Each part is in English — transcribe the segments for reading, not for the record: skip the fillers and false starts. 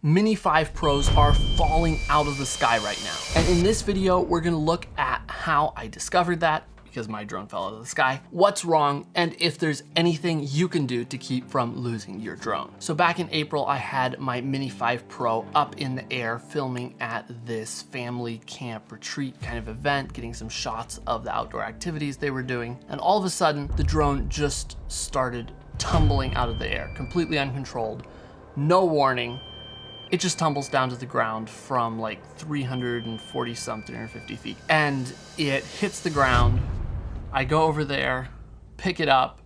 Mini 5 Pros are falling out of the sky right now. And in this video, we're gonna look at how I discovered that, because my drone fell out of the sky, what's wrong, and if there's anything you can do to keep from losing your drone. So back in April, I had my Mini 5 Pro up in the air filming at this family camp retreat kind of event, getting some shots of the outdoor activities they were doing. And all of a sudden, the drone just started tumbling out of the air, completely uncontrolled, no warning. It just tumbles down to the ground from like 340 something or 50 feet. And it hits the ground. I go over there, pick it up.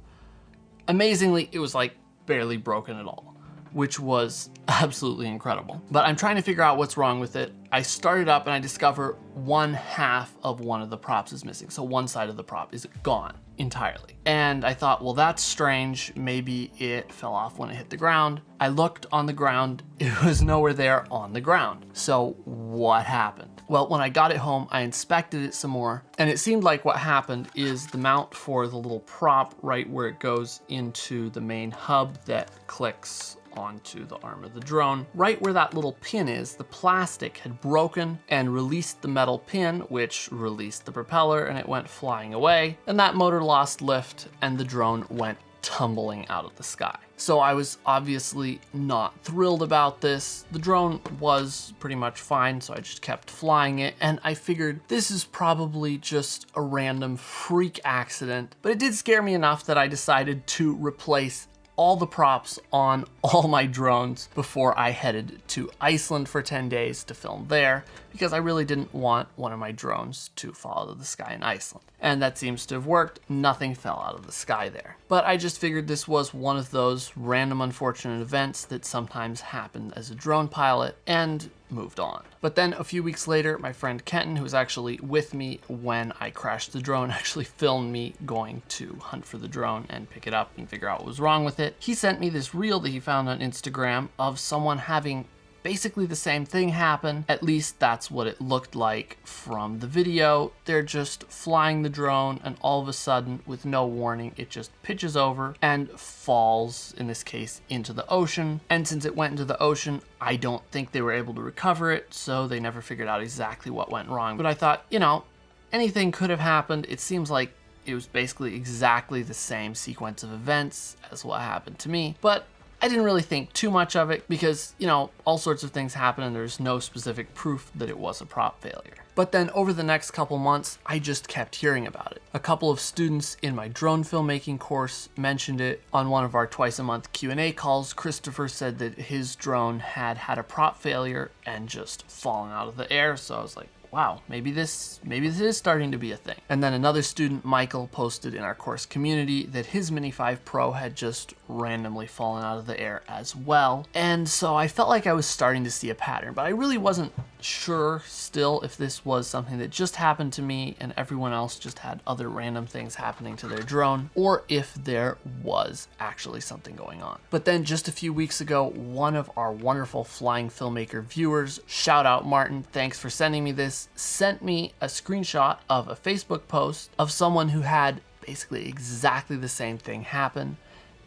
Amazingly, it was like barely broken at all, which was absolutely incredible. But I'm trying to figure out what's wrong with it. I start it up and I discover one half of one of the props is missing. So one side of the prop is gone entirely. And I thought, well, that's strange. Maybe it fell off when it hit the ground. I looked on the ground. It was nowhere there on the ground. So what happened? Well, when I got it home, I inspected it some more, and it seemed like what happened is the mount for the little prop right where it goes into the main hub that clicks onto the arm of the drone. Right where that little pin is, the plastic had broken and released the metal pin, which released the propeller, and it went flying away. And that motor lost lift and the drone went tumbling out of the sky. So I was obviously not thrilled about this. The drone was pretty much fine, so I just kept flying it, and I figured this is probably just a random freak accident. But it did scare me enough that I decided to replace all the props on all my drones before I headed to Iceland for 10 days to film there, because I really didn't want one of my drones to fall out of the sky in Iceland. And that seems to have worked. Nothing fell out of the sky there. But I just figured this was one of those random unfortunate events that sometimes happen as a drone pilot, and moved on. But then a few weeks later, my friend Kenton, who was actually with me when I crashed the drone, actually filmed me going to hunt for the drone and pick it up and figure out what was wrong with it. He sent me this reel that he found on Instagram of someone having basically the same thing happen. At least that's what it looked like from the video. They're just flying the drone, and all of a sudden, with no warning, it just pitches over and falls, in this case, into the ocean. And since it went into the ocean, I don't think they were able to recover it, so they never figured out exactly what went wrong. But I thought, you know, anything could have happened. It seems like it was basically exactly the same sequence of events as what happened to me. But I didn't really think too much of it because, you know, all sorts of things happen and there's no specific proof that it was a prop failure. But then over the next couple months, I just kept hearing about it. A couple of students in my drone filmmaking course mentioned it. On one of our twice a month Q&A calls, Christopher said that his drone had had a prop failure and just fallen out of the air. So I was like, wow, maybe this is starting to be a thing. And then another student, Michael, posted in our course community that his Mini 5 Pro had just randomly fallen out of the air as well. And so I felt like I was starting to see a pattern, but I really wasn't sure still if this was something that just happened to me and everyone else just had other random things happening to their drone, or if there was actually something going on. But then just a few weeks ago, one of our wonderful flying filmmaker viewers, shout out Martin, thanks for sending me this, sent me a screenshot of a Facebook post of someone who had basically exactly the same thing happen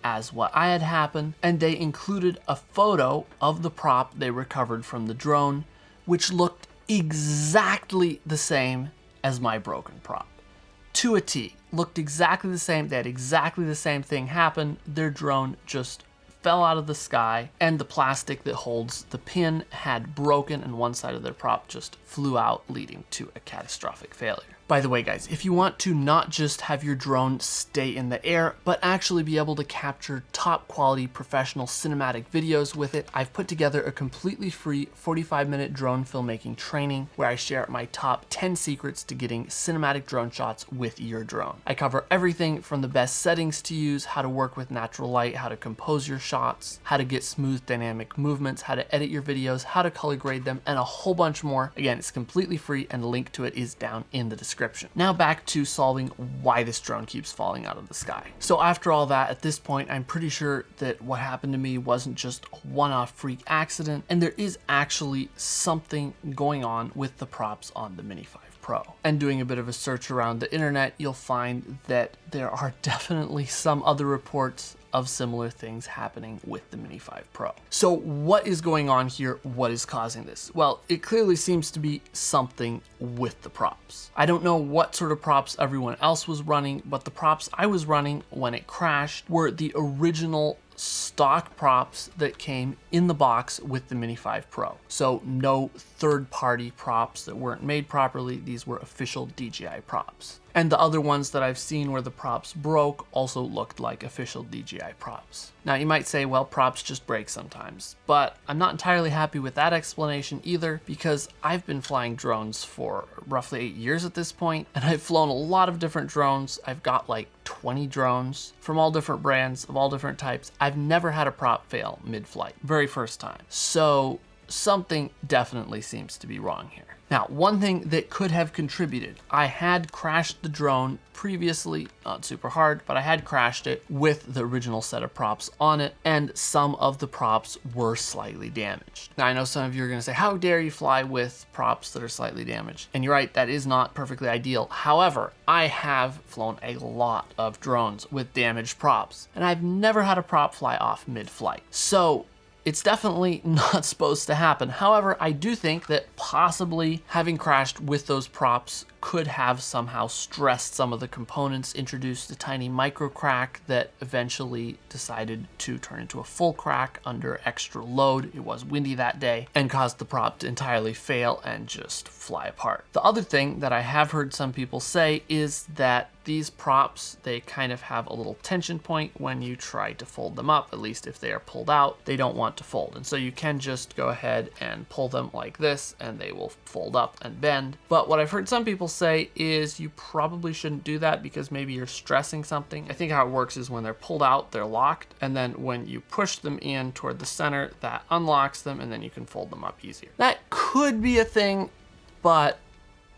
as what I had happened, and they included a photo of the prop they recovered from the drone, which looked exactly the same as my broken prop. To a T. Looked exactly the same. They had exactly the same thing happen. Their drone just fell out of the sky, and the plastic that holds the pin had broken, and one side of their prop just flew out, leading to a catastrophic failure. By the way, guys, if you want to not just have your drone stay in the air, but actually be able to capture top quality professional cinematic videos with it, I've put together a completely free 45-minute drone filmmaking training where I share my top 10 secrets to getting cinematic drone shots with your drone. I cover everything from the best settings to use, how to work with natural light, how to compose your shots, how to get smooth dynamic movements, how to edit your videos, how to color grade them, and a whole bunch more. Again, it's completely free, and the link to it is down in the description. Now back to solving why this drone keeps falling out of the sky. So after all that, at this point, I'm pretty sure that what happened to me wasn't just a one-off freak accident, and there is actually something going on with the props on the Mini 5 Pro. And doing a bit of a search around the internet, you'll find that there are definitely some other reports of similar things happening with the Mini 5 Pro. So what is going on here? What is causing this? Well, it clearly seems to be something with the props. I don't know what sort of props everyone else was running, but the props I was running when it crashed were the original stock props that came in the box with the Mini 5 Pro. So no third-party props that weren't made properly. These were official DJI props. And the other ones that I've seen where the props broke also looked like official DJI props. Now you might say, well, props just break sometimes, but I'm not entirely happy with that explanation either, because I've been flying drones for roughly 8 years at this point, and I've flown a lot of different drones. I've got like 20 drones from all different brands of all different types. I've never had a prop fail mid-flight, very first time. So something definitely seems to be wrong here. Now, one thing that could have contributed, I had crashed the drone previously, not super hard, but I had crashed it with the original set of props on it, and some of the props were slightly damaged. Now, I know some of you are gonna say, how dare you fly with props that are slightly damaged? And you're right, that is not perfectly ideal. However, I have flown a lot of drones with damaged props, and I've never had a prop fly off mid-flight. So it's definitely not supposed to happen. However, I do think that possibly having crashed with those props could have somehow stressed some of the components, introduced a tiny micro crack that eventually decided to turn into a full crack under extra load. It was windy that day and caused the prop to entirely fail and just fly apart. The other thing that I have heard some people say is that these props, they kind of have a little tension point when you try to fold them up. At least if they are pulled out, they don't want to fold. And so you can just go ahead and pull them like this and they will fold up and bend. But what I've heard some people say is you probably shouldn't do that because maybe you're stressing something. I think how it works is when they're pulled out, they're locked. And then when you push them in toward the center, that unlocks them and then you can fold them up easier. That could be a thing, but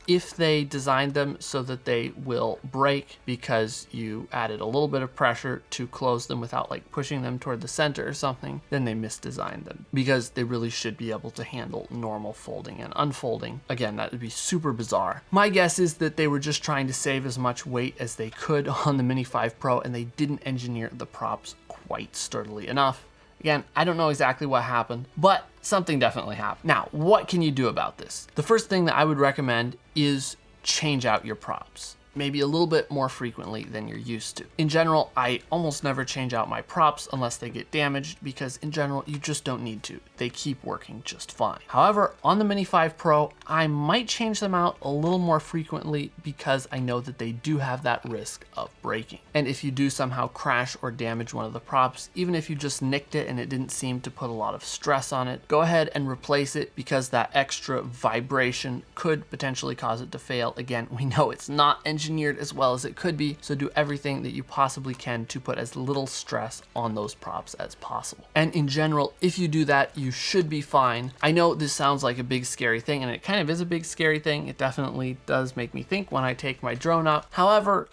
if they designed them so that they will break because you added a little bit of pressure to close them without like pushing them toward the center or something, then they misdesigned them because they really should be able to handle normal folding and unfolding. Again, that would be super bizarre. My guess is that they were just trying to save as much weight as they could on the Mini 5 Pro and they didn't engineer the props quite sturdily enough. Again, I don't know exactly what happened, but something definitely happened. Now, what can you do about this? The first thing that I would recommend is change out your props, maybe a little bit more frequently than you're used to. In general, I almost never change out my props unless they get damaged because in general, you just don't need to. They keep working just fine. However, on the Mini 5 Pro, I might change them out a little more frequently because I know that they do have that risk of breaking. And if you do somehow crash or damage one of the props, even if you just nicked it and it didn't seem to put a lot of stress on it, go ahead and replace it because that extra vibration could potentially cause it to fail. Again, we know it's not engineered as well as it could be, so do everything that you possibly can to put as little stress on those props as possible. And in general, if you do that, you should be fine. I know this sounds like a big scary thing, and it kind of is a big scary thing. It definitely does make me think when I take my drone up. However,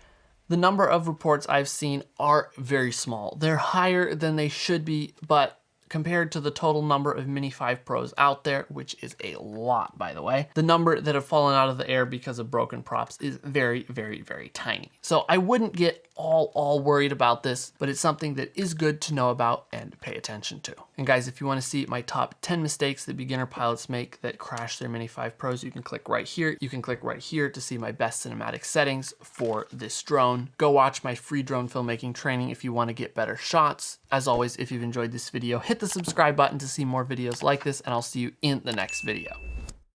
the number of reports I've seen are very small. They're higher than they should be, but compared to the total number of Mini 5 Pros out there, which is a lot, by the way, the number that have fallen out of the air because of broken props is very, very, very tiny. So I wouldn't get all worried about this, but it's something that is good to know about and pay attention to. And guys, if you want to see my top 10 mistakes that beginner pilots make that crash their Mini 5 Pros, you can click right here. You can click right here to see my best cinematic settings for this drone. Go watch my free drone filmmaking training if you want to get better shots. As always, if you've enjoyed this video, hit the subscribe button to see more videos like this, and I'll see you in the next video.